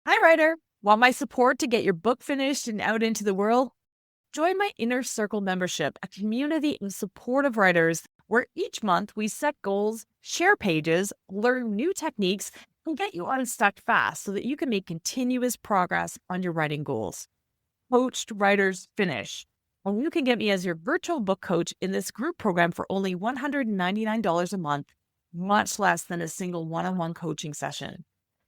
Hi, writer. Want my support to get your book finished and out into the world? Join my Inner Circle membership, a community of supportive writers where each month we set goals, share pages, learn new techniques, and get you unstuck fast so that you can make continuous progress on your writing goals. Coached Writers Finish. And you can get me as your virtual book coach in this group program for only $199 a month, much less than a single one-on-one coaching session.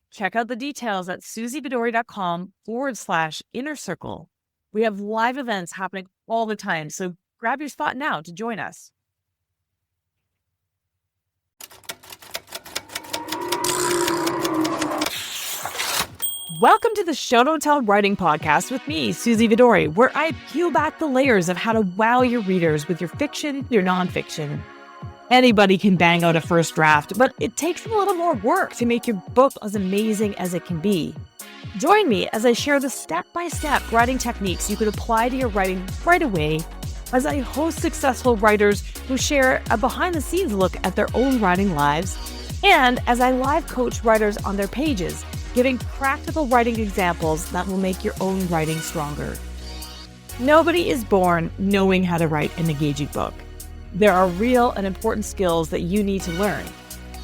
Check out the details at suzyvidori.com/inner circle. We have live events happening all the time, so grab your spot now to join us. Welcome to the Show Don't Tell Writing Podcast with me, Suzy Vidori, where I peel back the layers of how to wow your readers with your fiction, your nonfiction. Anybody can bang out a first draft, but it takes a little more work to make your book as amazing as it can be. Join me as I share the step-by-step writing techniques you could apply to your writing right away, as I host successful writers who share a behind-the-scenes look at their own writing lives, and as I live coach writers on their pages, giving practical writing examples that will make your own writing stronger. Nobody is born knowing how to write an engaging book. There are real and important skills that you need to learn.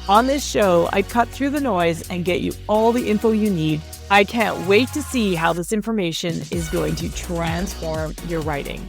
On this show, I cut through the noise and get you all the info you need. I can't wait to see how this information is going to transform your writing.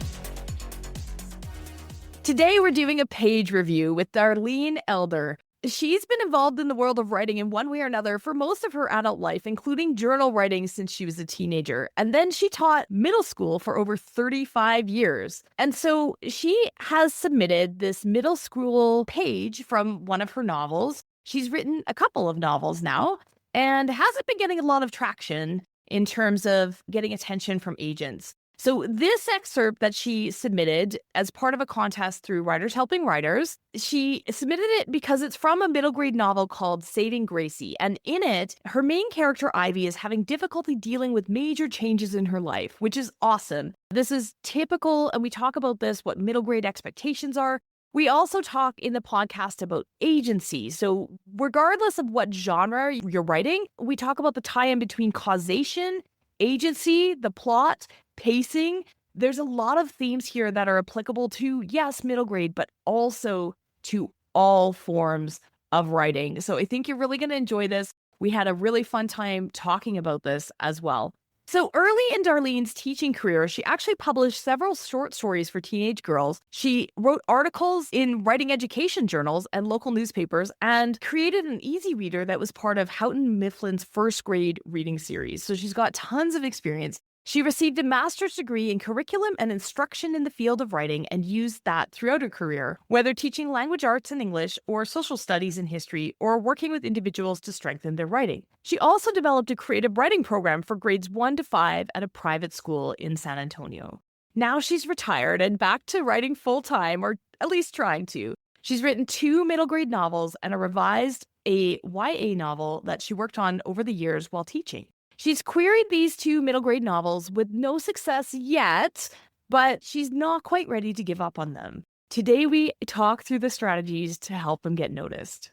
Today, we're doing a page review with Darlene Elder. She's been involved in the world of writing in one way or another for most of her adult life, including journal writing since she was a teenager. And then she taught middle school for over 35 years. And so she has submitted this middle school page from one of her novels. She's written a couple of novels now and hasn't been getting a lot of traction in terms of getting attention from agents. So this excerpt that she submitted as part of a contest through Writers Helping Writers, she submitted it because it's from a middle grade novel called Saving Gracie. And in it, her main character, Ivy, is having difficulty dealing with major changes in her life, which is awesome. This is typical, and we talk about this, what middle grade expectations are. We also talk in the podcast about agency. So regardless of what genre you're writing, we talk about the tie-in between causation, agency, the plot, pacing. There's a lot of themes here that are applicable to, yes, middle grade, but also to all forms of writing. So I think you're really going to enjoy this. We had a really fun time talking about this as well. So early in Darlene's teaching career, she actually published several short stories for teenage girls. She wrote articles in writing education journals and local newspapers and created an easy reader that was part of Houghton Mifflin's first grade reading series. So she's got tons of experience. She received a master's degree in curriculum and instruction in the field of writing and used that throughout her career, whether teaching language arts in English or social studies in history or working with individuals to strengthen their writing. She also developed a creative writing program for grades 1 to 5 at a private school in San Antonio. Now she's retired and back to writing full-time, or at least trying to. She's written 2 middle grade novels and revised a YA novel that she worked on over the years while teaching. She's queried these 2 middle grade novels with no success yet, but she's not quite ready to give up on them. Today, we talk through the strategies to help them get noticed.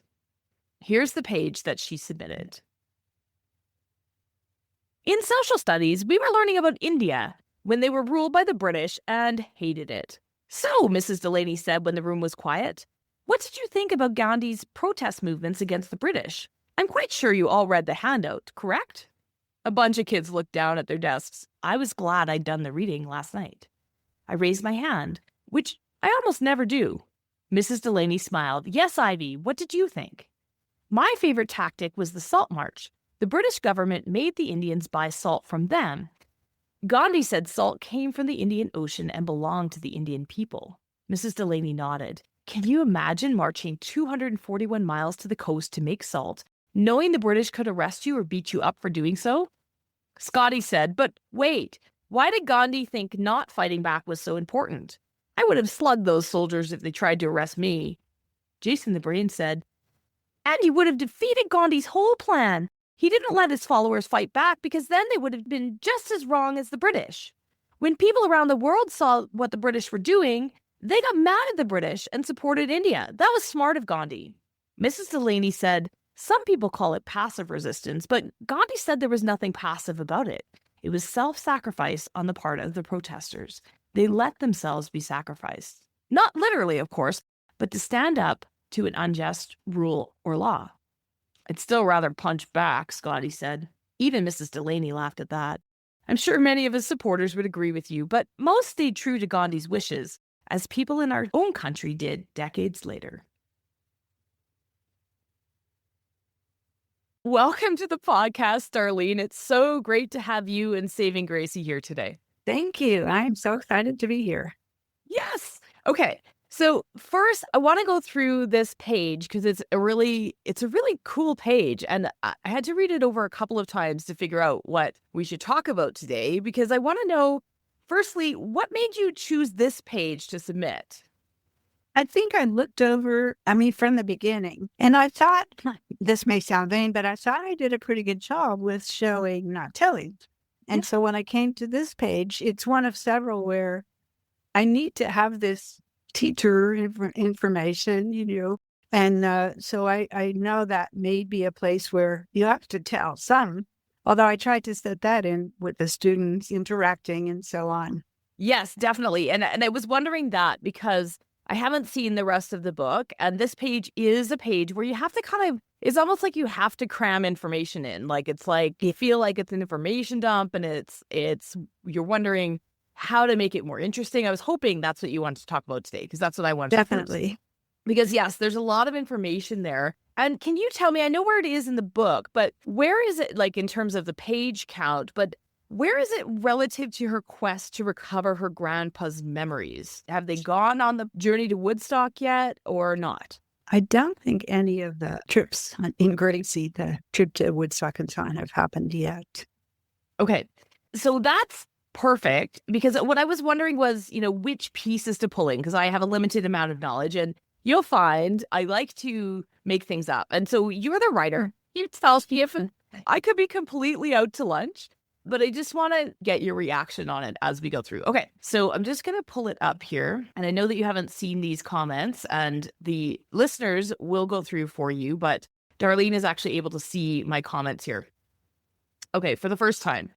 Here's the page that she submitted. In social studies, we were learning about India when they were ruled by the British and hated it. So, Mrs. Delaney said when the room was quiet, what did you think about Gandhi's protest movements against the British? I'm quite sure you all read the handout, correct? A bunch of kids looked down at their desks. I was glad I'd done the reading last night. I raised my hand, which I almost never do. Mrs. Delaney smiled. Yes, Ivy, what did you think? My favorite tactic was the salt march. The British government made the Indians buy salt from them. Gandhi said salt came from the Indian Ocean and belonged to the Indian people. Mrs. Delaney nodded. Can you imagine marching 241 miles to the coast to make salt, knowing the British could arrest you or beat you up for doing so? Scotty said, but wait, why did Gandhi think not fighting back was so important? I would have slugged those soldiers if they tried to arrest me. Jason the Brain said, and he would have defeated Gandhi's whole plan. He didn't let his followers fight back because then they would have been just as wrong as the British. When people around the world saw what the British were doing, they got mad at the British and supported India. That was smart of Gandhi. Mrs. Delaney said, Some people call it passive resistance, but Gandhi said there was nothing passive about it. It was self-sacrifice on the part of the protesters. They let themselves be sacrificed. Not literally, of course, but to stand up to an unjust rule or law. I'd still rather punch back, Scotty said. Even Mrs. Delaney laughed at that. I'm sure many of his supporters would agree with you, but most stayed true to Gandhi's wishes, as people in our own country did decades later. Welcome to the podcast, Darlene. It's so great to have you and Saving Gracie here today. Thank you. I'm so excited to be here. Yes. Okay. So first, I want to go through this page because it's a really cool page. And I had to read it over a couple of times to figure out what we should talk about today, because I want to know, firstly, what made you choose this page to submit? I think I looked over, from the beginning, and I thought, this may sound vain, but I thought I did a pretty good job with showing, not telling. And so when I came to this page, it's one of several where I need to have this teacher information, and so I know that may be a place where you have to tell some, although I tried to set that in with the students interacting and so on. Yes, definitely. And I was wondering that because I haven't seen the rest of the book, and this page is a page where you have to it's almost like you have to cram information in. Like, it's like you feel like it's an information dump, and you're wondering how to make it more interesting. I was hoping that's what you wanted to talk about today, because that's what I wanted Definitely. to Because yes, there's a lot of information there. And can you tell me, I know where it is in the book, but where is it, like, in terms of the page count, but where is it relative to her quest to recover her grandpa's memories? Have they gone on the journey to Woodstock yet or not? I don't think any of the trips in Gracie, the trip to Woodstock and so on, have happened yet. Okay. So that's perfect, because what I was wondering was, which pieces to pull in, because I have a limited amount of knowledge, and you'll find I like to make things up. And so you're the writer. You tell me if I could be completely out to lunch, but I just want to get your reaction on it as we go through. Okay, so I'm just going to pull it up here. And I know that you haven't seen these comments, and the listeners will go through for you, but Darlene is actually able to see my comments here. Okay, for the first time,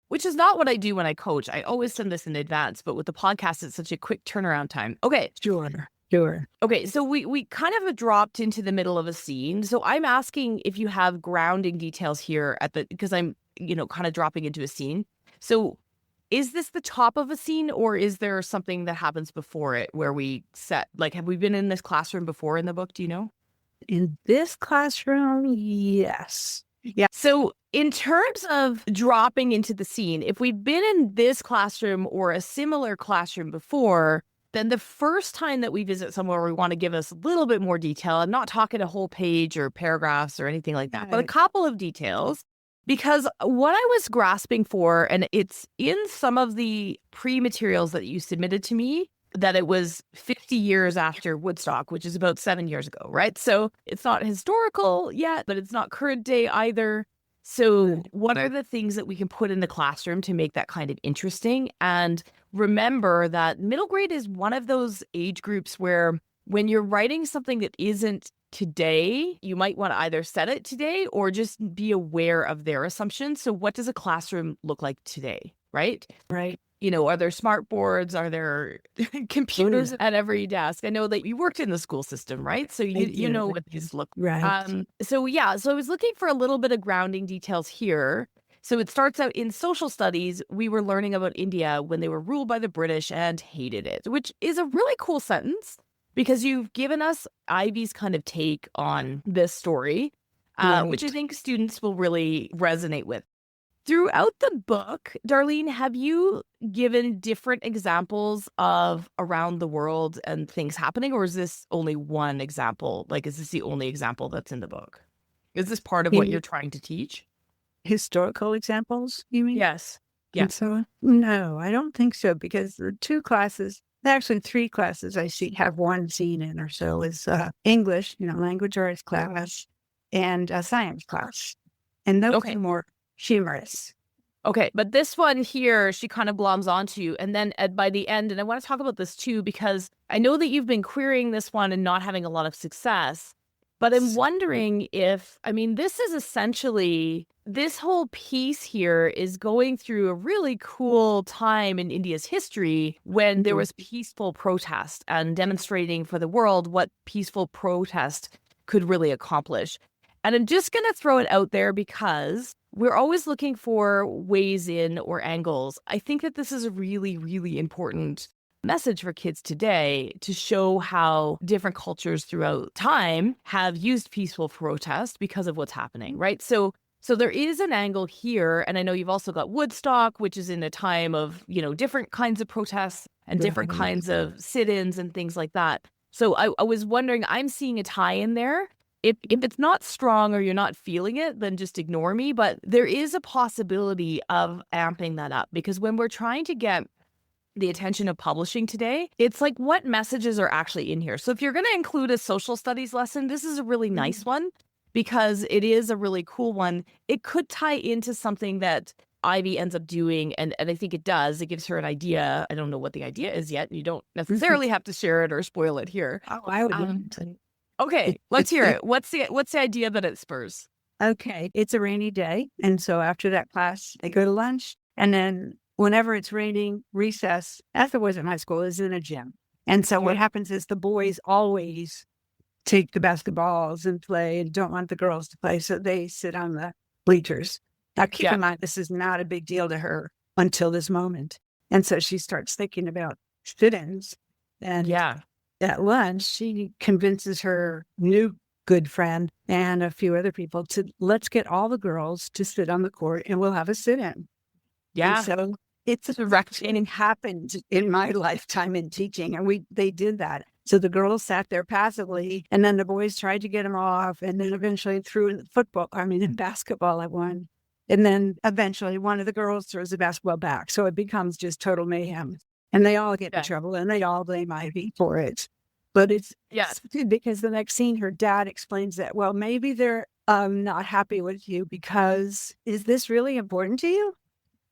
which is not what I do when I coach. I always send this in advance, but with the podcast, it's such a quick turnaround time. Okay. Sure. Okay, so we kind of dropped into the middle of a scene. So I'm asking if you have grounding details here because I'm, kind of dropping into a scene. So is this the top of a scene, or is there something that happens before it where we set, like, have we been in this classroom before in the book? Do you know? In this classroom, yes. Yeah. So in terms of dropping into the scene, if we've been in this classroom or a similar classroom before, then the first time that we visit somewhere, we want to give us a little bit more detail. I'm not talking a whole page or paragraphs or anything like that, but a couple of details. Because what I was grasping for, and it's in some of the pre-materials that you submitted to me, that it was 50 years after Woodstock, which is about 7 years ago, right? So it's not historical yet, but it's not current day either. So what are the things that we can put in the classroom to make that kind of interesting? And remember that middle grade is one of those age groups where when you're writing something that isn't today, you might want to either set it today or just be aware of their assumptions. So what does a classroom look like today, right? Right. Are there smart boards? Are there computers at every desk? I know that you worked in the school system, right? So you know what these look like. Right. So I was looking for a little bit of grounding details here. So it starts out in social studies. We were learning about India when they were ruled by the British and hated it, which is a really cool sentence because you've given us Ivy's kind of take on this story, which I think students will really resonate with. Throughout the book, Darlene, have you given different examples of around the world and things happening, or is this only one example? Like, is this the only example that's in the book? Is this part of what you're trying to teach? Historical examples, you mean? Yes. Yeah. So, no, I don't think so, because the 2 classes, actually 3 classes I see have one scene in or so is English, language arts class, and a science class. And those are more humorous. Okay, but this one here, she kind of gloms onto, and then by the end, and I want to talk about this too, because I know that you've been querying this one and not having a lot of success. But I'm wondering if, I mean, this is essentially, this whole piece here is going through a really cool time in India's history when there was peaceful protest and demonstrating for the world what peaceful protest could really accomplish. And I'm just going to throw it out there because we're always looking for ways in or angles. I think that this is a really, really important message for kids today to show how different cultures throughout time have used peaceful protest because of what's happening, right? So there is an angle here, and I know you've also got Woodstock, which is in a time of, different kinds of protests and different kinds of sit-ins and things like that. So I was wondering, I'm seeing a tie in there. If it's not strong or you're not feeling it, then just ignore me. But there is a possibility of amping that up because when we're trying to get the attention of publishing today, it's like what messages are actually in here. So if you're going to include a social studies lesson, this is a really nice one because it is a really cool one. It could tie into something that Ivy ends up doing, and I think it does. It gives her an idea. I don't know what the idea is yet. You don't necessarily have to share it or spoil it here. Oh, I would love to. Okay, let's hear it. What's the idea that it spurs? Okay, it's a rainy day, and so after that class, they go to lunch, and then whenever it's raining, recess, as it was in high school, is in a gym. And so what happens is the boys always take the basketballs and play and don't want the girls to play. So they sit on the bleachers. Now, keep in mind, this is not a big deal to her until this moment. And so she starts thinking about sit-ins. And at lunch, she convinces her new good friend and a few other people to let's get all the girls to sit on the court and we'll have a sit-in. Yeah. And so it's a direct thing happened in my lifetime in teaching. And they did that. So the girls sat there passively and then the boys tried to get them off and then eventually threw in basketball at one. And then eventually one of the girls throws the basketball back. So it becomes just total mayhem. And they all get in trouble and they all blame Ivy for it. But it's because the next scene, her dad explains that, well, maybe they're not happy with you because is this really important to you?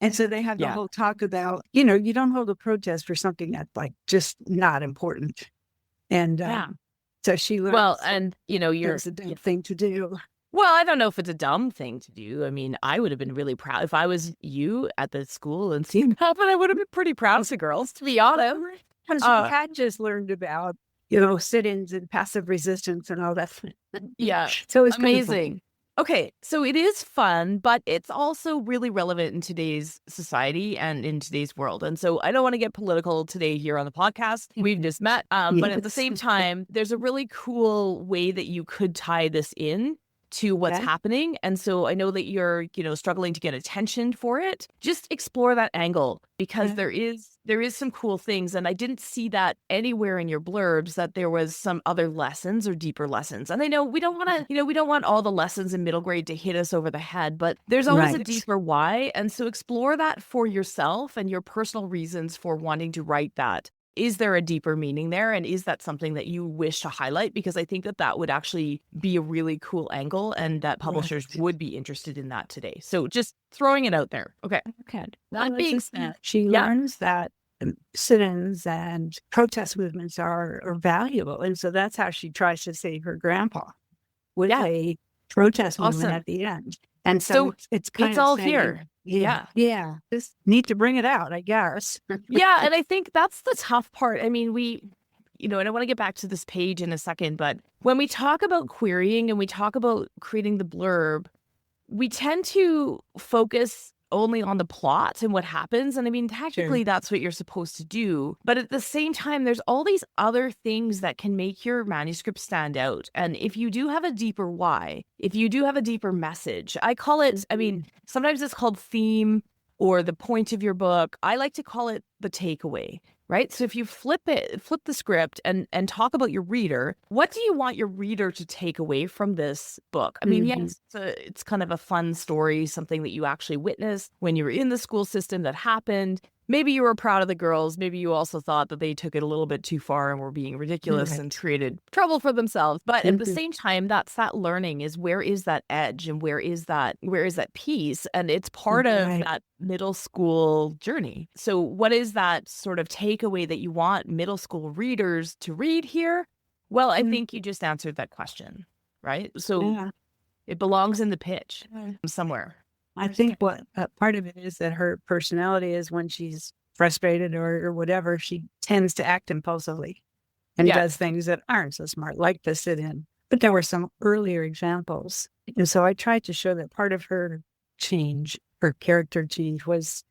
And so they have the whole talk about, you don't hold a protest for something that's like just not important. And so she learns. Well, and it's a dumb thing to do. Well, I don't know if it's a dumb thing to do. I mean, I would have been really proud if I was you at the school and seen that, but I would have been pretty proud of the girls, to be honest. Because we had just learned about, sit-ins and passive resistance and all that. Yeah. So it's amazing. Okay, so it is fun, but it's also really relevant in today's society and in today's world. And so I don't want to get political today here on the podcast. We've just met. But at the same time, there's a really cool way that you could tie this in to what's happening. And so I know that you're, struggling to get attention for it. Just explore that angle because there is some cool things. And I didn't see that anywhere in your blurbs that there was some other lessons or deeper lessons. And I know we don't want to, we don't want all the lessons in middle grade to hit us over the head, but there's always a deeper why. And so explore that for yourself and your personal reasons for wanting to write that. Is there a deeper meaning there? And is that something that you wish to highlight? Because I think that would actually be a really cool angle and that publishers would be interested in that today. So just throwing it out there. Okay. That being said, she learns that sit-ins and protest movements are valuable. And so that's how she tries to save her grandpa with a protest movement at the end. And so it's all here. Yeah. Just need to bring it out, I guess. Yeah. And I think that's the tough part. I mean, and I want to get back to this page in a second, but when we talk about querying and we talk about creating the blurb, we tend to focus only on the plot and what happens. And I mean, technically that's what you're supposed to do. But at the same time, there's all these other things that can make your manuscript stand out. And if you do have a deeper why, if you do have a deeper message, I call it, sometimes it's called theme or the point of your book. I like to call it the takeaway. Right. So if you flip the script and talk about your reader, what do you want your reader to take away from this book? I mean, yes, it's kind of a fun story, something that you actually witnessed when you were in the school system that happened. Maybe you were proud of the girls. Maybe you also thought that they took it a little bit too far and were being ridiculous and created trouble for themselves. But at the same time, that's that learning is where is that edge and where is that piece? And it's part of that middle school journey. So what is that sort of takeaway that you want middle school readers to read here? Well, I think you just answered that question. right? So Yeah. it belongs in the pitch somewhere. I think what part of it is that her personality is when she's frustrated or whatever, she tends to act impulsively and Yeah, does things that aren't so smart, like the sit in. But there were some earlier examples. And so I tried to show that part of her change, her character change, was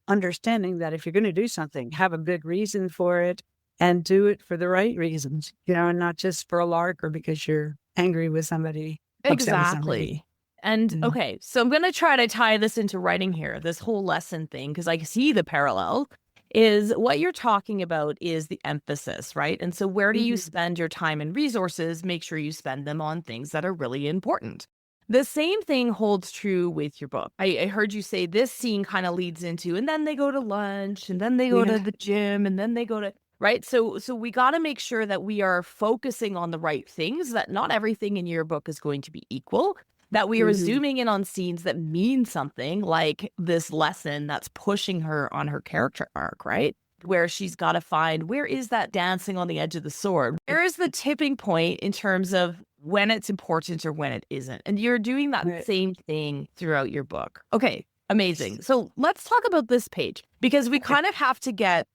understanding that if you're going to do something, have a good reason for it and do it for the right reasons, and not just for a lark or because you're angry with somebody, upset with somebody. exactly. And Mm. okay, so I'm going to try to tie this into writing here, this whole lesson thing, because I see the parallel is what you're talking about is the emphasis, right? And so where do you Mhm. spend your time and resources? Make sure you spend them on things that are really important. The same thing holds true with your book. I heard you say this scene kind of leads into, and then they go to lunch, and then they go to Yeah. the gym, and then they go to, right? So we got to make sure that we are focusing on the right things, that not everything in your book is going to be equal, that we are Mhm. zooming in on scenes that mean something, like this lesson that's pushing her on her character arc, right? Where she's got to find, where is that dancing on the edge of the sword? Where is the tipping point in terms of when it's important or when it isn't? And you're doing that Right. same thing throughout your book. Okay, amazing. So let's talk about this page, because we kind of have to get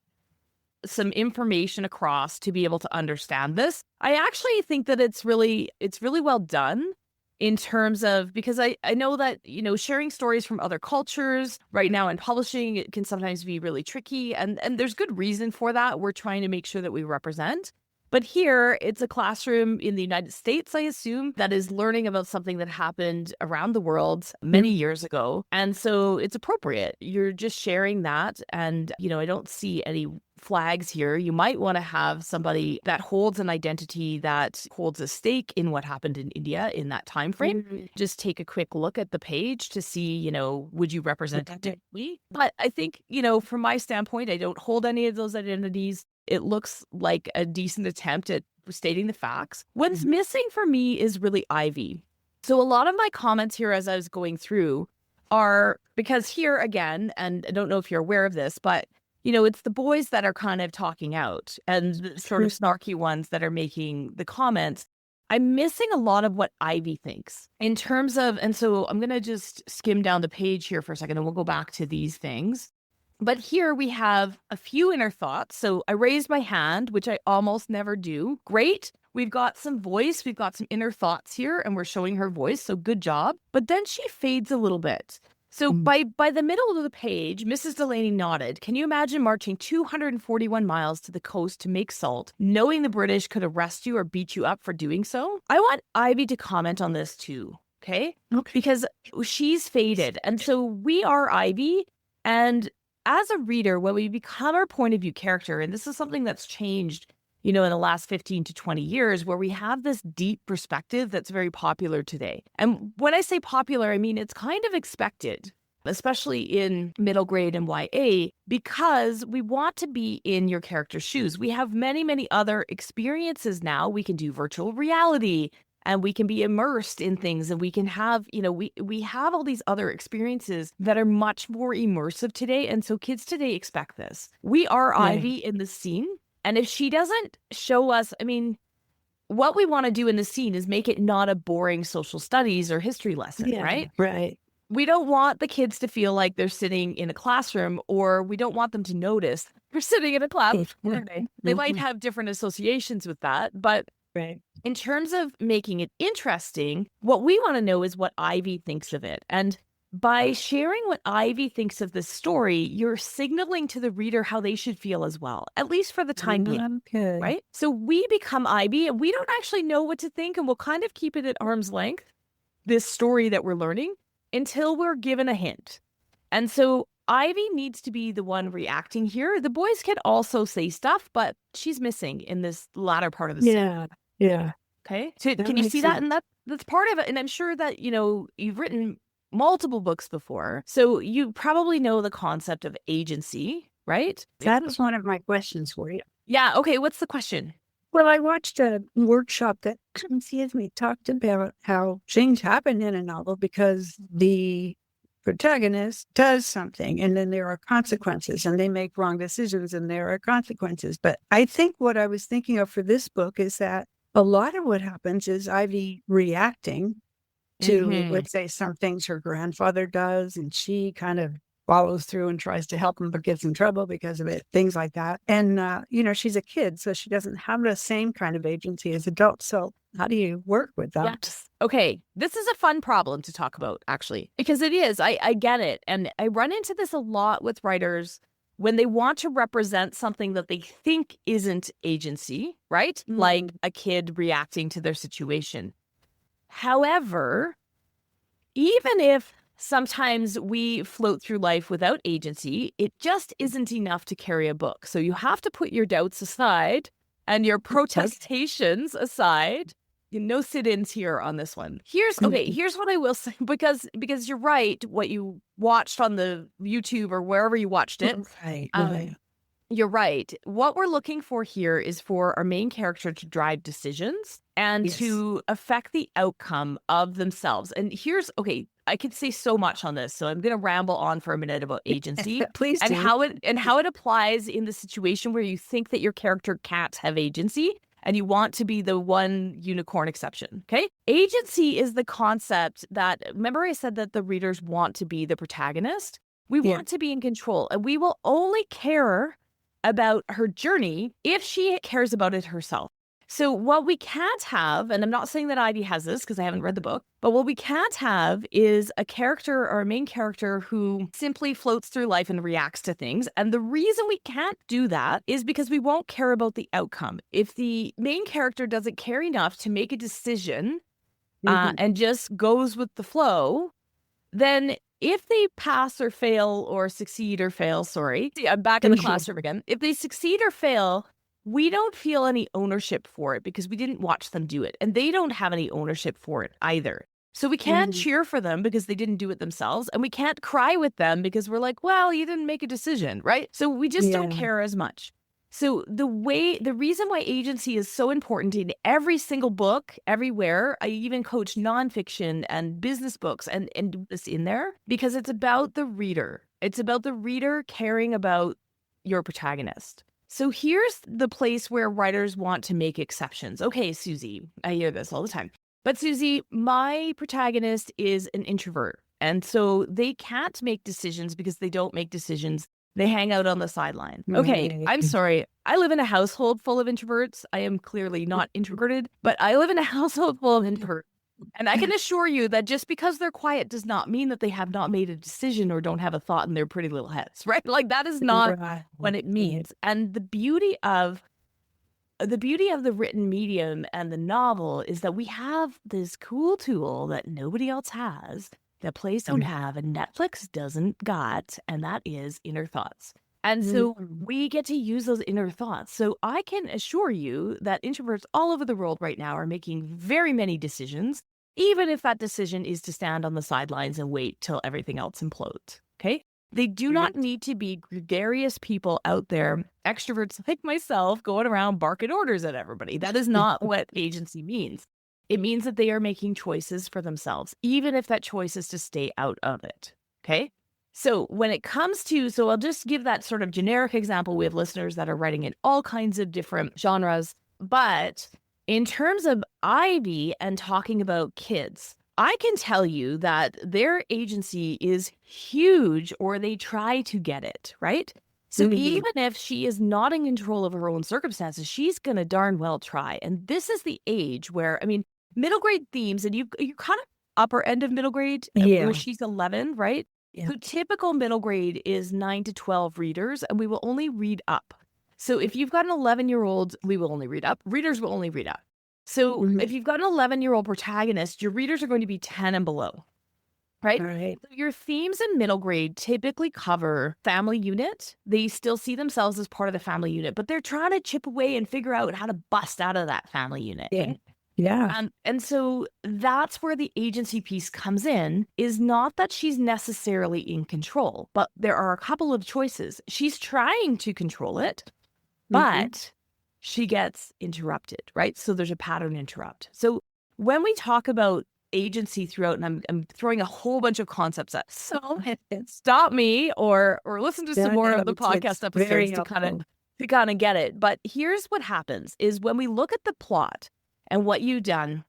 some information across to be able to understand this. I actually think that it's really well done in terms of, because I know that, sharing stories from other cultures right now in publishing, it can sometimes be really tricky, and there's good reason for that. We're trying to make sure that we represent. But here, it's a classroom in the United States, I assume, that is learning about something that happened around the world many Mhm. years ago. And so it's appropriate. You're just sharing that. And, I don't see any flags here. You might want to have somebody that holds an identity, that holds a stake in what happened in India in that time frame. Mhm. Just take a quick look at the page to see, would you represent it differently? But I think, from my standpoint, I don't hold any of those identities. It looks like a decent attempt at stating the facts. What's Mhm. missing for me is really Ivy. So a lot of my comments here as I was going through are because here again, and I don't know if you're aware of this, but it's the boys that are kind of talking out and the sort of snarky ones that are making the comments. I'm missing a lot of what Ivy thinks in terms of, and so I'm going to just skim down the page here for a second and we'll go back to these things. But here we have a few inner thoughts. So I raised my hand, which I almost never do. Great. We've got some voice. We've got some inner thoughts here, and we're showing her voice. So good job. But then she fades a little bit. So Mhm. by the middle of the page, Mrs. Delaney nodded. Can you imagine marching 241 miles to the coast to make salt, knowing the British could arrest you or beat you up for doing so? I want Ivy to comment on this too, okay? Okay. Because she's faded. And so we are Ivy, and as a reader, when we become our point of view character, and this is something that's changed, in the last 15 to 20 years, where we have this deep perspective that's very popular today. And when I say popular, I mean it's kind of expected, especially in middle grade and YA, because we want to be in your character's shoes. We have many, many other experiences now. We can do virtual reality, and we can be immersed in things, and we can have, we have all these other experiences that are much more immersive today. And so kids today expect this. We are Yeah. Ivy in the scene. And if she doesn't show us, I mean, what we want to do in the scene is make it not a boring social studies or history lesson, Yeah. right? Right. We don't want the kids to feel like they're sitting in a classroom, or we don't want them to notice they're sitting in a classroom. They might have different associations with that, but Right. in terms of making it interesting, what we want to know is what Ivy thinks of it. And by sharing what Ivy thinks of the story, you're signaling to the reader how they should feel as well, at least for the time being, Okay. right? So we become Ivy and we don't actually know what to think, and we'll kind of keep it at arm's length, this story that we're learning, until we're given a hint. And so Ivy needs to be the one reacting here. The boys can also say stuff, but she's missing in this latter part of the story. Yeah. Yeah. Okay. So That can you makes see that? sense. And that's part of it. And I'm sure that, you've written multiple books before. So you probably know the concept of agency, right? That is one of my questions for you. Yeah. Okay. What's the question? Well, I watched a workshop that, excuse me, talked about how change happened in a novel because the protagonist does something and then there are consequences and they make wrong decisions and there are consequences. But I think what I was thinking of for this book is that a lot of what happens is Ivy reacting to, Mhm. let's say, some things her grandfather does, and she kind of follows through and tries to help him, but gets in trouble because of it, things like that. And, she's a kid, so she doesn't have the same kind of agency as adults. So how do you work with that? Yes. Okay. This is a fun problem to talk about, actually, because it is. I get it. And I run into this a lot with writers when they want to represent something that they think isn't agency, right? Like a kid reacting to their situation. However, even if sometimes we float through life without agency, it just isn't enough to carry a book. So you have to put your doubts aside and your protestations aside. No sit-ins here on this one. Here's what I will say, because you're right, what you watched on the YouTube or wherever you watched it. Right, um, right. you're right. What we're looking for here is for our main character to drive decisions and Yes. to affect the outcome of themselves. And I could say so much on this, so I'm going to ramble on for a minute about agency Please and do. how it applies in the situation where you think that your character can't have agency and you want to be the one unicorn exception. Okay? Agency is the concept that, remember I said that the readers want to be the protagonist? We Yeah. want to be in control, and we will only care about her journey if she cares about it herself. So what we can't have, and I'm not saying that Ivy has this because I haven't read the book, but what we can't have is a character or a main character who simply floats through life and reacts to things. And the reason we can't do that is because we won't care about the outcome. If the main character doesn't care enough to make a decision and just goes with the flow, then if they pass or fail or succeed or fail, sorry, I'm back in the classroom again. If they succeed or fail, we don't feel any ownership for it because we didn't watch them do it. And they don't have any ownership for it either. So we can't cheer for them because they didn't do it themselves. And we can't cry with them because we're like, well, you didn't make a decision, right? So we just don't care as much. So the reason why agency is so important in every single book, everywhere, I even coach nonfiction and business books and do this in there because it's about the reader. It's about the reader caring about your protagonist. So here's the place where writers want to make exceptions. Okay, Suzy, I hear this all the time. But Suzy, my protagonist is an introvert. And so they can't make decisions because they don't make decisions. They hang out on the sideline. Okay, I'm sorry. I live in a household full of introverts. I am clearly not introverted, but I live in a household full of introverts. And I can assure you that just because they're quiet does not mean that they have not made a decision or don't have a thought in their pretty little heads, right? Like that is not what it means. And the beauty of the written medium and the novel is that we have this cool tool that nobody else has, that plays don't have, and Netflix doesn't got, and that is inner thoughts. And so we get to use those inner thoughts. So I can assure you that introverts all over the world right now are making very many decisions, even if that decision is to stand on the sidelines and wait till everything else implodes. Okay? They do not need to be gregarious people out there, extroverts like myself, going around barking orders at everybody. That is not what agency means. It means that they are making choices for themselves, even if that choice is to stay out of it. Okay? So when it comes to, so I'll just give that sort of generic example. We have listeners that are writing in all kinds of different genres. But in terms of Ivy and talking about kids, I can tell you that their agency is huge, or they try to get it, right? So even if she is not in control of her own circumstances, she's going to darn well try. And this is the age where, I mean, middle grade themes, and you're kind of upper end of middle grade, where she's 11, right? Yeah. So typical middle grade is 9 to 12 readers, and we will only read up. So if you've got an 11-year-old, we will only read up. Readers will only read up. So if you've got an 11-year-old protagonist, your readers are going to be 10 and below, right? So your themes in middle grade typically cover family unit. They still see themselves as part of the family unit, but they're trying to chip away and figure out how to bust out of that family unit. Yeah. And so that's where the agency piece comes in, is not that she's necessarily in control, but there are a couple of choices. She's trying to control it, but she gets interrupted, right? So there's a pattern interrupt. So when we talk about agency throughout, and I'm throwing a whole bunch of concepts at, so stop me or listen to some more of the podcast episodes to kind of get it. But here's what happens is when we look at the plot, And what you've done,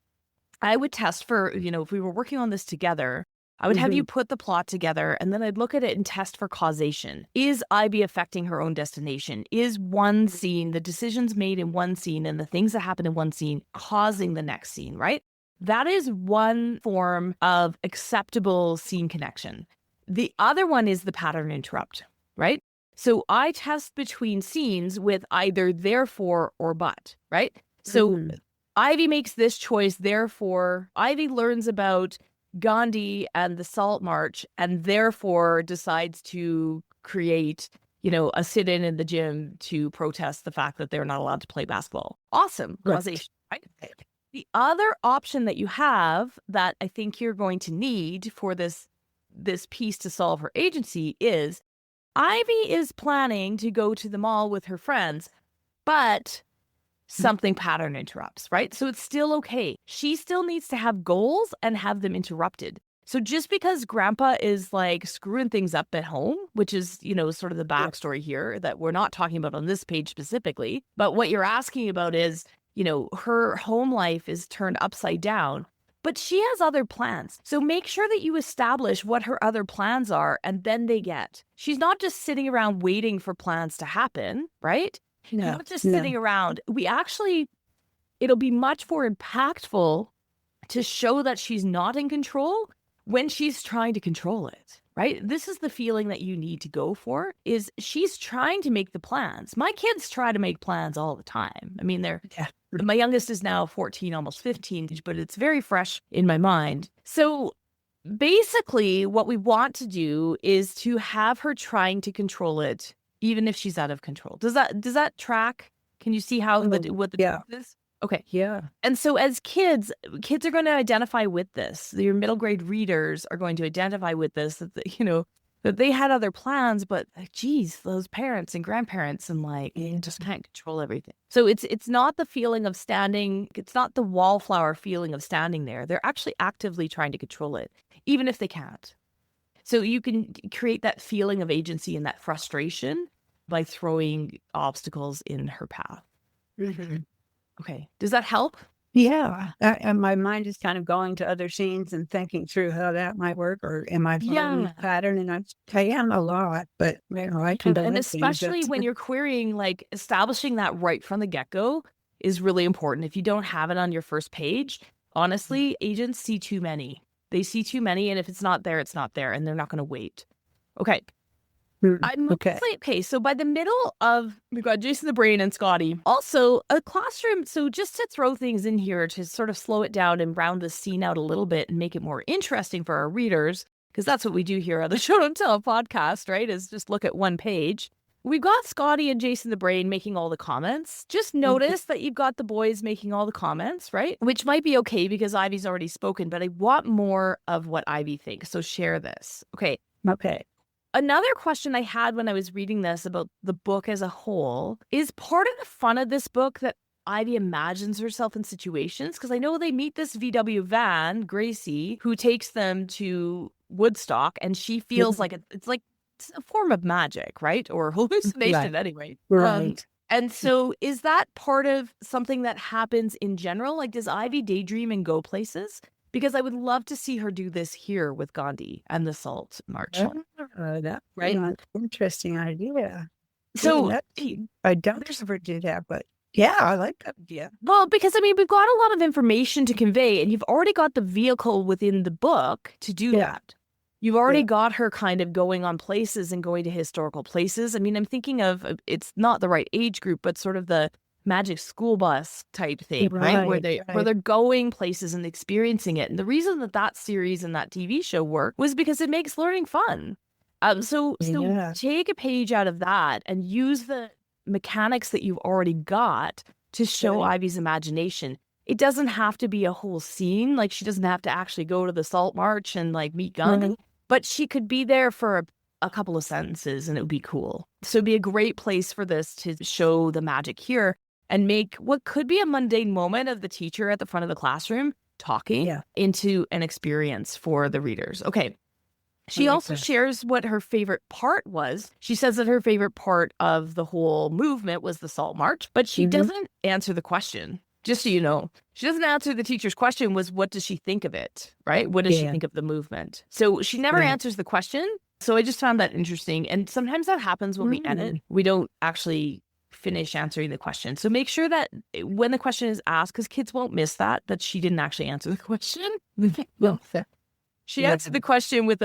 I would test for, if we were working on this together, I would have you put the plot together, and then I'd look at it and test for causation. Is Ivy affecting her own destination? Is one scene, the decisions made in one scene and the things that happen in one scene causing the next scene, right? That is one form of acceptable scene connection. The other one is the pattern interrupt, right? So I test between scenes with either therefore or but, right? So Ivy makes this choice, therefore Ivy learns about Gandhi and the Salt March, and therefore decides to create, a sit-in in the gym to protest the fact that they're not allowed to play basketball. Awesome. Causation, right? The other option that you have that I think you're going to need for this piece to solve her agency is Ivy is planning to go to the mall with her friends, but something pattern interrupts, right? So it's still okay. She still needs to have goals and have them interrupted. So just because grandpa is like screwing things up at home, which is, sort of the backstory here that we're not talking about on this page specifically, but what you're asking about is, her home life is turned upside down, but she has other plans. So make sure that you establish what her other plans are, and then she's not just sitting around waiting for plans to happen, right? Not just sitting around. It'll be much more impactful to show that she's not in control when she's trying to control it, right? This is the feeling that you need to go for, is she's trying to make the plans. My kids try to make plans all the time. I mean, my youngest is now 14, almost 15, but it's very fresh in my mind. So basically what we want to do is to have her trying to control it even if she's out of control. Does that track? Can you see how what the truth is? Okay. Yeah. And so as kids are going to identify with this. Your middle grade readers are going to identify with this, that they had other plans, but geez, those parents and grandparents and just can't control everything. So it's not the feeling of standing, it's not the wallflower feeling of standing there. They're actually actively trying to control it, even if they can't. So you can create that feeling of agency and that frustration by throwing obstacles in her path. Okay. Does that help? Yeah. And my mind is kind of going to other scenes and thinking through how that might work, or am I following the pattern? And I am a lot, but I can. And especially when you're querying, establishing that right from the get-go is really important. If you don't have it on your first page, honestly, agents see too many. They see too many, and if it's not there, it's not there, and they're not going to wait. Okay. Okay, so by the middle of, we've got Jason the Brain and Scotty. Also, a classroom, so just to throw things in here to sort of slow it down and round the scene out a little bit and make it more interesting for our readers, because that's what we do here on the Show Don't Tell podcast, right, is just look at one page. We've got Scotty and Jason the Brain making all the comments. Just notice that you've got the boys making all the comments, right? Which might be okay because Ivy's already spoken, but I want more of what Ivy thinks. So share this. Okay. Another question I had when I was reading this about the book as a whole is part of the fun of this book that Ivy imagines herself in situations, because I know they meet this VW van, Gracie, who takes them to Woodstock, and she feels like it's a form of magic, right? Or hallucination anyway. Right. And so is that part of something that happens in general? Does Ivy daydream and go places? Because I would love to see her do this here with Gandhi and the Salt March. That's right? An interesting idea. So I don't ever do that, but yeah, I like that idea. Well, because we've got a lot of information to convey, and you've already got the vehicle within the book to do that. You've already got her kind of going on places and going to historical places. I'm thinking of, it's not the right age group, but sort of the Magic School Bus type thing, right? Where they're going places and experiencing it. And the reason that series and that TV show worked was because it makes learning fun. So take a page out of that and use the mechanics that you've already got to show Ivy's imagination. It doesn't have to be a whole scene. She doesn't have to actually go to the Salt March and meet Gandhi, but she could be there for a couple of sentences and it would be cool. So it'd be a great place for this to show the magic here and make what could be a mundane moment of the teacher at the front of the classroom talking into an experience for the readers. Okay. She also shares what her favorite part was. She says that her favorite part of the whole movement was the Salt March, but she doesn't answer the question. Just so you know, She doesn't answer the teacher's question was, what does she think of it, right? What does she think of the movement? So she never answers the question. So I just found that interesting. And sometimes that happens when we edit. We don't actually finish answering the question. So make sure that when the question is asked, because kids won't miss that she didn't actually answer the question. Well, She answered the question with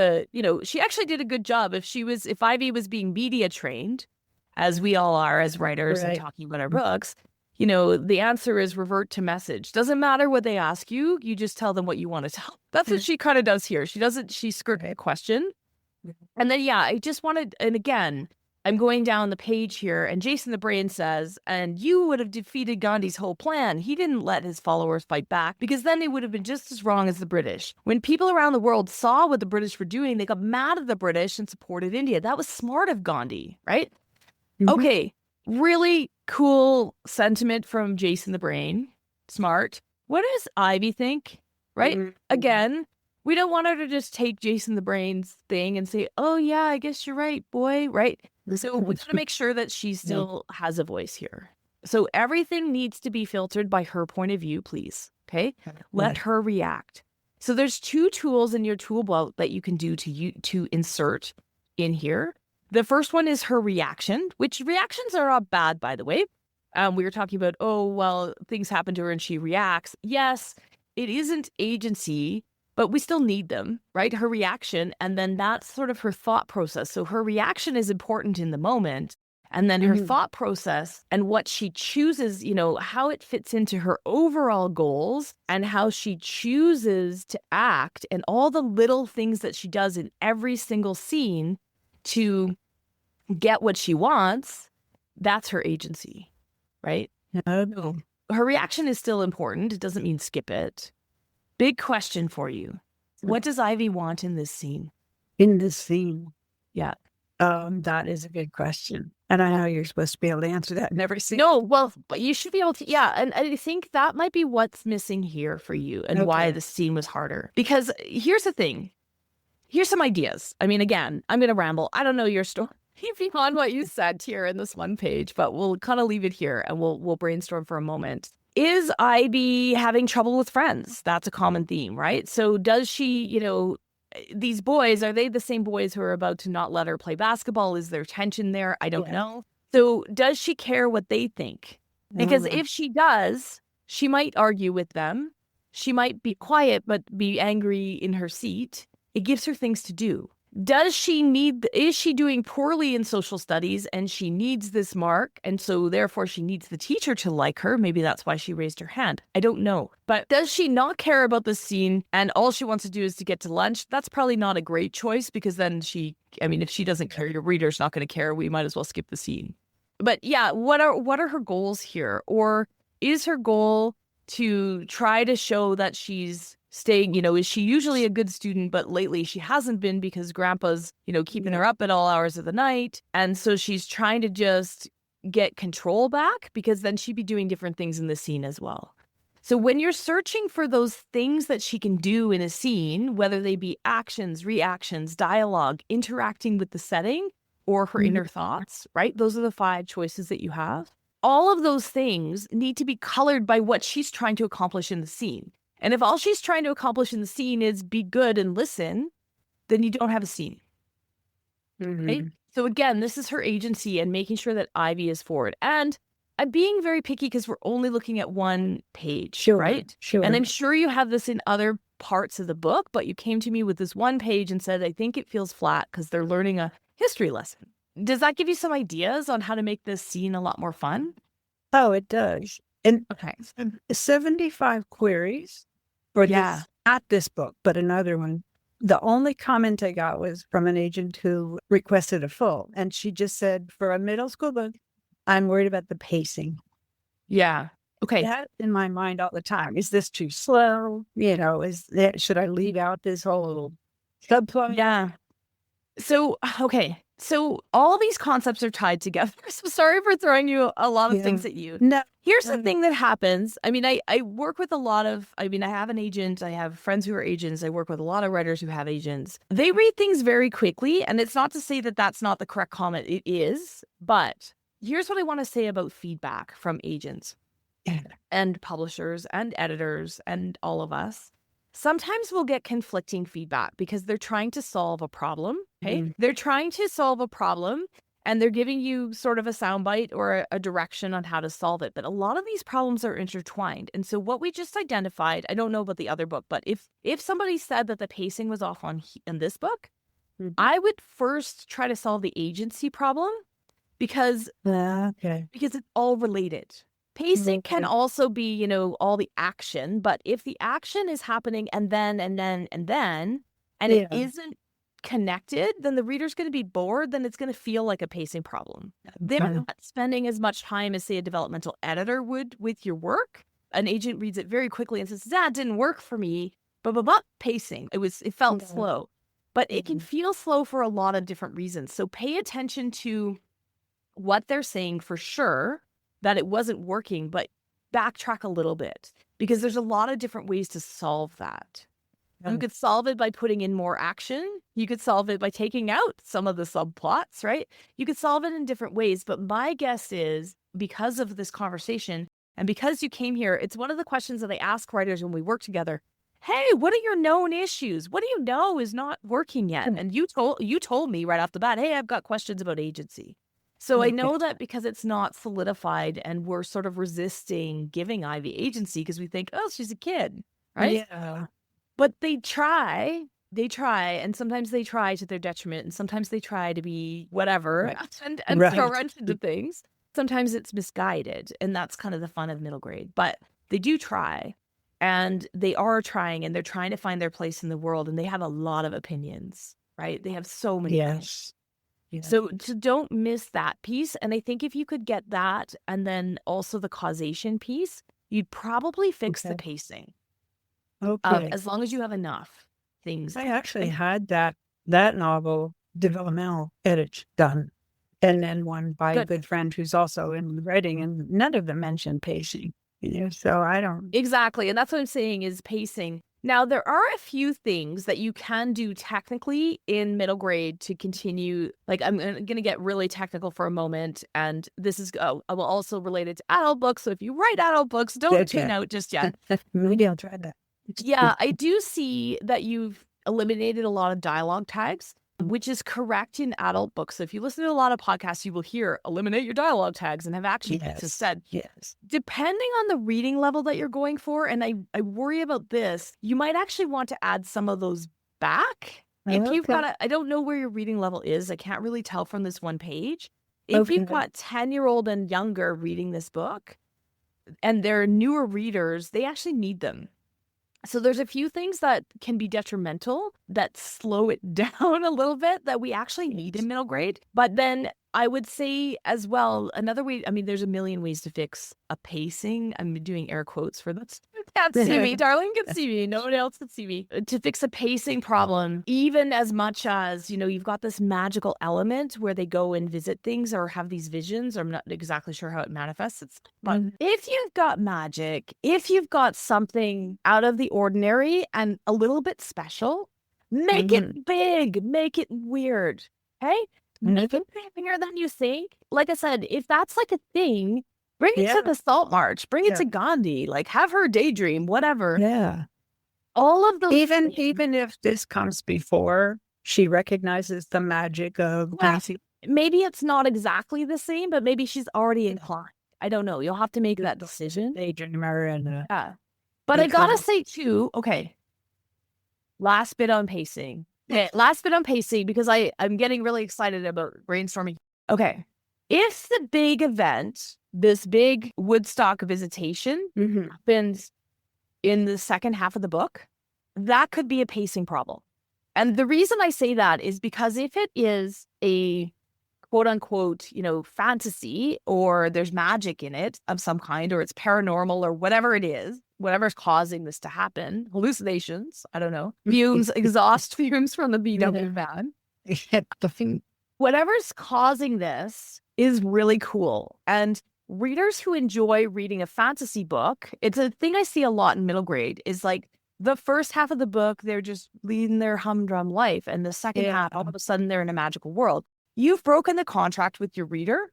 she actually did a good job. If Ivy was being media trained, as we all are as writers and talking about our books, the answer is revert to message. Doesn't matter what they ask you. You just tell them what you want to tell. That's what she kind of does here. She skirts a question. And then, I just wanted, and again, I'm going down the page here, and Jason the Brain says, and you would have defeated Gandhi's whole plan. He didn't let his followers fight back because then they would have been just as wrong as the British. When people around the world saw what the British were doing, they got mad at the British and supported India. That was smart of Gandhi, right? Okay. Really cool sentiment from Jason the Brain. Smart. What does Ivy think? Right? Again, we don't want her to just take Jason the Brain's thing and say, oh, yeah, I guess you're right, boy. Right? So we got to make sure that she still has a voice here. So everything needs to be filtered by her point of view, please. Okay? Let her react. So there's 2 tools in your tool belt that you can do to insert in here. The first one is her reaction, which reactions are not bad, by the way. We were talking about, things happen to her and she reacts. Yes, it isn't agency, but we still need them, right? Her reaction, and then that's sort of her thought process. So her reaction is important in the moment, and then her thought process and what she chooses, how it fits into her overall goals and how she chooses to act and all the little things that she does in every single scene to get what she wants, that's her agency, right? No. Her reaction is still important. It doesn't mean skip it. Big question for you. What does Ivy want in this scene? In this scene? Yeah. That is a good question. And I know you're supposed to be able to answer that in every scene. No, well, but you should be able to. Yeah. And I think that might be what's missing here for you and why the scene was harder. Because here's the thing. Here's some ideas. I mean, again, I'm going to ramble. I don't know your story beyond what you said here in this one page, but we'll kind of leave it here and we'll brainstorm for a moment. Is Ivy having trouble with friends? That's a common theme, right? So does she, these boys, are they the same boys who are about to not let her play basketball? Is there tension there? I don't know. So does she care what they think? Because if she does, she might argue with them. She might be quiet, but be angry in her seat. It gives her things to do. Is she doing poorly in social studies and she needs this mark? And so therefore she needs the teacher to like her. Maybe that's why she raised her hand. I don't know. But does she not care about the scene and all she wants to do is to get to lunch? That's probably not a great choice because then if she doesn't care, your reader's not going to care. We might as well skip the scene. But yeah, what are her goals here? Or is her goal to try to show that she's staying, is she usually a good student, but lately she hasn't been because grandpa's, keeping her up at all hours of the night. And so she's trying to just get control back because then she'd be doing different things in the scene as well. So when you're searching for those things that she can do in a scene, whether they be actions, reactions, dialogue, interacting with the setting or her inner thoughts, right? Those are the 5 choices that you have. All of those things need to be colored by what she's trying to accomplish in the scene. And if all she's trying to accomplish in the scene is be good and listen, then you don't have a scene. Right? So again, this is her agency and making sure that Ivy is forward. And I'm being very picky because we're only looking at one page, right? Sure. And I'm sure you have this in other parts of the book, but you came to me with this one page and said, I think it feels flat because they're learning a history lesson. Does that give you some ideas on how to make this scene a lot more fun? Oh, it does. And 75 queries for not this book, but another one. The only comment I got was from an agent who requested a full. And she just said, for a middle school book, I'm worried about the pacing. Yeah. Okay. That's in my mind all the time. Is this too slow? Should I leave out this whole subplot? Yeah. So, okay. So all these concepts are tied together. So sorry for throwing you a lot of things at you. No. Here's the thing that happens. I mean, I work with I have an agent. I have friends who are agents. I work with a lot of writers who have agents. They read things very quickly. And it's not to say that that's not the correct comment. It is. But here's what I want to say about feedback from agents. and publishers and editors and all of us, sometimes we'll get conflicting feedback because they're trying to solve a problem. Okay. They're trying to solve a problem and they're giving you sort of a soundbite or a direction on how to solve it. But a lot of these problems are intertwined. And so what we just identified, I don't know about the other book, but if somebody said that the pacing was off in this book, I would first try to solve the agency problem because it's all related. Pacing can also be, you know, all the action, but if the action is happening and it isn't connected, then the reader's going to be bored, then it's going to feel like a pacing problem. They're not spending as much time as, say, a developmental editor would with your work. An agent reads it very quickly and says, that didn't work for me, but pacing. It felt slow. But it can feel slow for a lot of different reasons. So pay attention to what they're saying for sure, that it wasn't working, but backtrack a little bit because there's a lot of different ways to solve that. You could solve it by putting in more action. You could solve it by taking out some of the subplots, right? You could solve it in different ways. But my guess is because of this conversation and because you came here, it's one of the questions that I ask writers when we work together. Hey, what are your known issues? What do you know is not working yet? And you told me right off the bat, hey, I've got questions about agency. So I know that because it's not solidified and we're sort of resisting giving Ivy agency because we think, oh, she's a kid, right? Yeah. But they try, and sometimes they try to their detriment, and sometimes they try to be whatever and throw wrench into things. Sometimes it's misguided, and that's kind of the fun of middle grade. But they do try, and they are trying, and they're trying to find their place in the world, and they have a lot of opinions, right? They have so many opinions. So don't miss that piece. And I think if you could get that and then also the causation piece, you'd probably fix the pacing. As long as you have enough things. I actually had that novel developmental edit done. And then one by a good friend who's also in writing, and none of them mentioned pacing. You know, so I don't. Exactly. And that's what I'm saying is pacing. Now, there are a few things that you can do technically in middle grade to continue. Like, I'm going to get really technical for a moment. And this is also related to adult books. So if you write adult books, don't tune out just yet. Maybe I'll try that. Yeah, I do see that you've eliminated a lot of dialogue tags, which is correct in adult books. So if you listen to a lot of podcasts, you will hear eliminate your dialogue tags and have action points said. Yes. Depending on the reading level that you're going for, and I worry about this, you might actually want to add some of those back. If you've got I don't know where your reading level is. I can't really tell from this one page. If you've got 10-year-old and younger reading this book and they're newer readers, they actually need them. So there's a few things that can be detrimental that slow it down a little bit that we actually need in middle grade. But then I would say as well, another way, I mean, there's a million ways to fix a pacing. I'm doing air quotes for this. You can't see me. Darling can see me. No one else can see me. To fix a pacing problem, even as much as, you know, you've got this magical element where they go and visit things or have these visions. I'm not exactly sure how it manifests. But if you've got magic, if you've got something out of the ordinary and a little bit special, make it big, make it weird. Okay? Make it bigger than you think. Like I said, if that's like a thing, bring it to the Salt March, bring it to Gandhi, like have her daydream, whatever. Yeah. All of those even if this comes before she recognizes the magic of maybe it's not exactly the same, but maybe she's already inclined. I don't know. You'll have to make that decision. Daydreamer and but I gotta say too, okay. Last bit on pacing. Okay, last bit on pacing, because I'm getting really excited about brainstorming. Okay, if the big event, this big Woodstock visitation happens in the second half of the book, that could be a pacing problem. And the reason I say that is because if it is a quote unquote, you know, fantasy, or there's magic in it of some kind, or it's paranormal or whatever it is, whatever's causing this to happen, hallucinations, I don't know, fumes, exhaust fumes from the VW van. Whatever's causing this is really cool. And readers who enjoy reading a fantasy book, it's a thing I see a lot in middle grade, is like the first half of the book, they're just leading their humdrum life. And the second half, all of a sudden, they're in a magical world. You've broken the contract with your reader.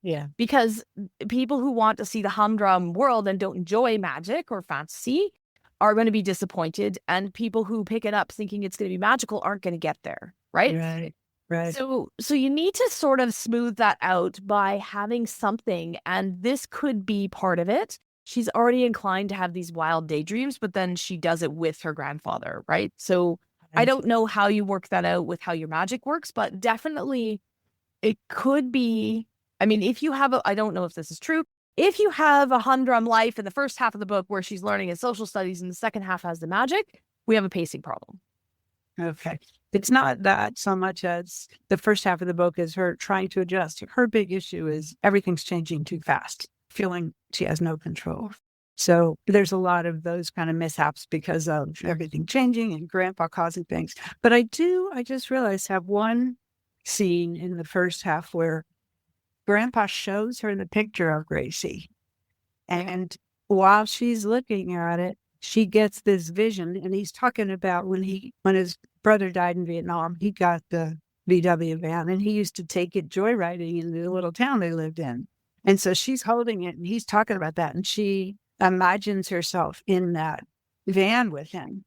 Yeah. Because people who want to see the humdrum world and don't enjoy magic or fantasy are going to be disappointed. And people who pick it up thinking it's going to be magical aren't going to get there. Right. Right. Right. So you need to sort of smooth that out by having something. And this could be part of it. She's already inclined to have these wild daydreams, but then she does it with her grandfather. Right. So I don't know how you work that out with how your magic works, but definitely it could be. I mean, if you have I don't know if this is true. If you have a humdrum life in the first half of the book where she's learning in social studies and the second half has the magic, we have a pacing problem. Okay. It's not that so much as the first half of the book is her trying to adjust. Her big issue is everything's changing too fast, feeling she has no control. So there's a lot of those kind of mishaps because of everything changing and grandpa causing things. But I just realized, have one scene in the first half where grandpa shows her the picture of Gracie. And while she's looking at it, she gets this vision. And he's talking about when his brother died in Vietnam, he got the VW van and he used to take it joyriding in the little town they lived in. And so she's holding it and he's talking about that. And she imagines herself in that van with him.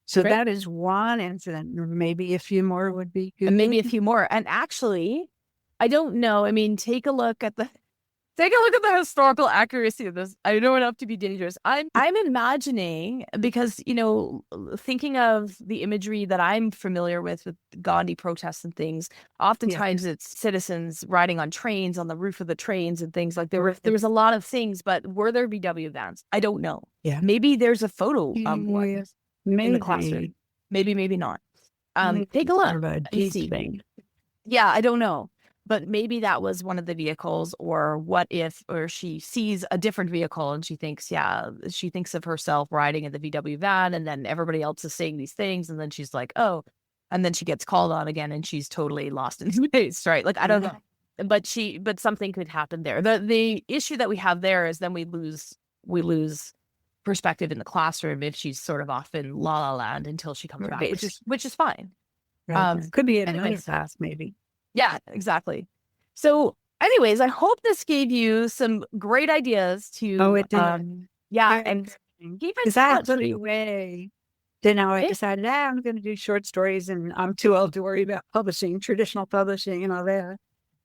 So that is one incident. Maybe a few more would be good. And maybe a few more. And actually, I don't know. I mean, take a look at the historical accuracy of this. I know enough to be dangerous. I'm imagining, because, thinking of the imagery that I'm familiar with Gandhi protests and things, oftentimes it's citizens riding on trains, on the roof of the trains and things like there was a lot of things, but were there VW vans? I don't know. Yeah. Maybe there's a photo of one in the classroom. Maybe not. Take a look. And see. Yeah, I don't know. But maybe that was one of the vehicles, or or she sees a different vehicle and she thinks of herself riding in the VW van and then everybody else is saying these things. And then she's like, oh, and then she gets called on again and she's totally lost in space, right? Like, I don't know, but something could happen there. The issue that we have there is then we lose perspective in the classroom if she's sort of off in la la land until she comes back, which is fine. Could be in another class, maybe. Yeah, exactly. So anyways, I hope this gave you some great ideas to, it did. And keep in touch. Way. Then I decided, I'm going to do short stories and I'm too old to worry about traditional publishing and all that.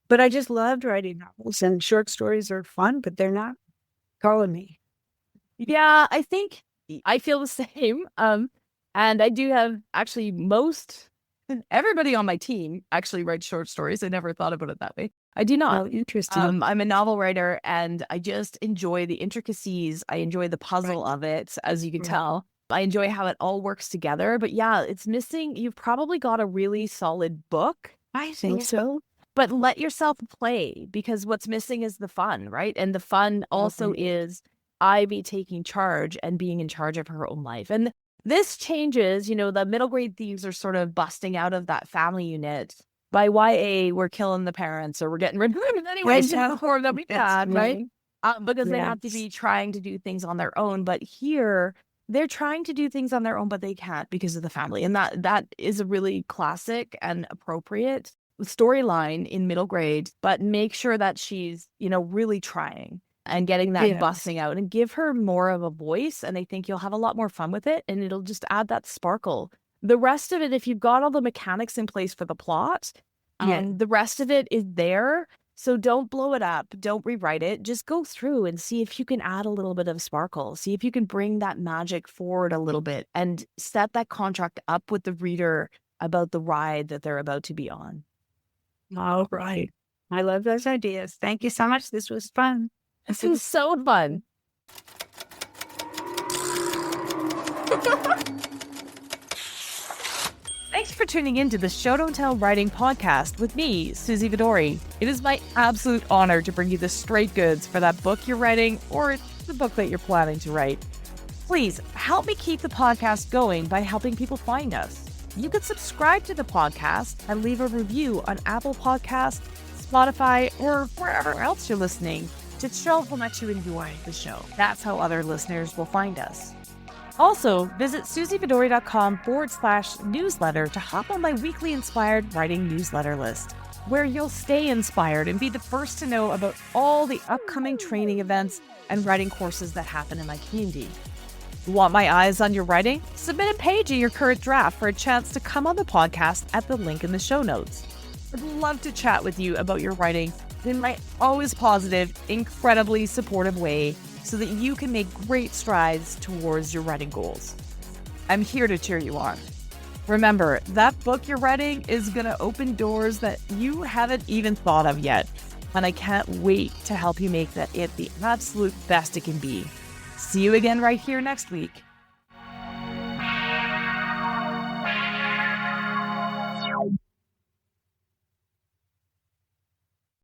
But I just loved writing novels, and short stories are fun, but they're not calling me. Yeah, I think I feel the same. And I do have actually everybody on my team actually writes short stories. I never thought about it that way. I do not. Oh, interesting. I'm a novel writer and I just enjoy the intricacies. I enjoy the puzzle of it, as you can tell. I enjoy how it all works together. But yeah, it's missing. You've probably got a really solid book. I think so. But let yourself play, because what's missing is the fun, right? And the fun also is Ivy taking charge and being in charge of her own life. And this changes, the middle grade thieves are sort of busting out of that family unit. By YA, we're killing the parents or we're getting rid of them anyway. Before that we had, right? Because they have to be trying to do things on their own. But here, they're trying to do things on their own, but they can't because of the family. And that is a really classic and appropriate storyline in middle grade. But make sure that she's, really trying and getting that busting out, and give her more of a voice. And I think you'll have a lot more fun with it, and it'll just add that sparkle. The rest of it, if you've got all the mechanics in place for the plot, the rest of it is there. So don't blow it up. Don't rewrite it. Just go through and see if you can add a little bit of sparkle. See if you can bring that magic forward a little bit and set that contract up with the reader about the ride that they're about to be on. All right. I love those ideas. Thank you so much. This was fun. This is so fun. Thanks for tuning in to the Show Don't Tell Writing Podcast with me, Suzy Vidori. It is my absolute honor to bring you the straight goods for that book you're writing or the book that you're planning to write. Please help me keep the podcast going by helping people find us. You can subscribe to the podcast and leave a review on Apple Podcasts, Spotify, or wherever else you're listening to show how much you enjoy the show. That's how other listeners will find us. Also, visit suzyvidori.com/newsletter to hop on my weekly inspired writing newsletter list. where you'll stay inspired and be the first to know about all the upcoming training events and writing courses that happen in my community. Want my eyes on your writing? Submit a page of your current draft for a chance to come on the podcast at the link in the show notes. I'd love to chat with you about your writing in my always positive, incredibly supportive way so that you can make great strides towards your writing goals. I'm here to cheer you on. Remember, that book you're writing is going to open doors that you haven't even thought of yet, and I can't wait to help you make that it the absolute best it can be. See you again right here next week.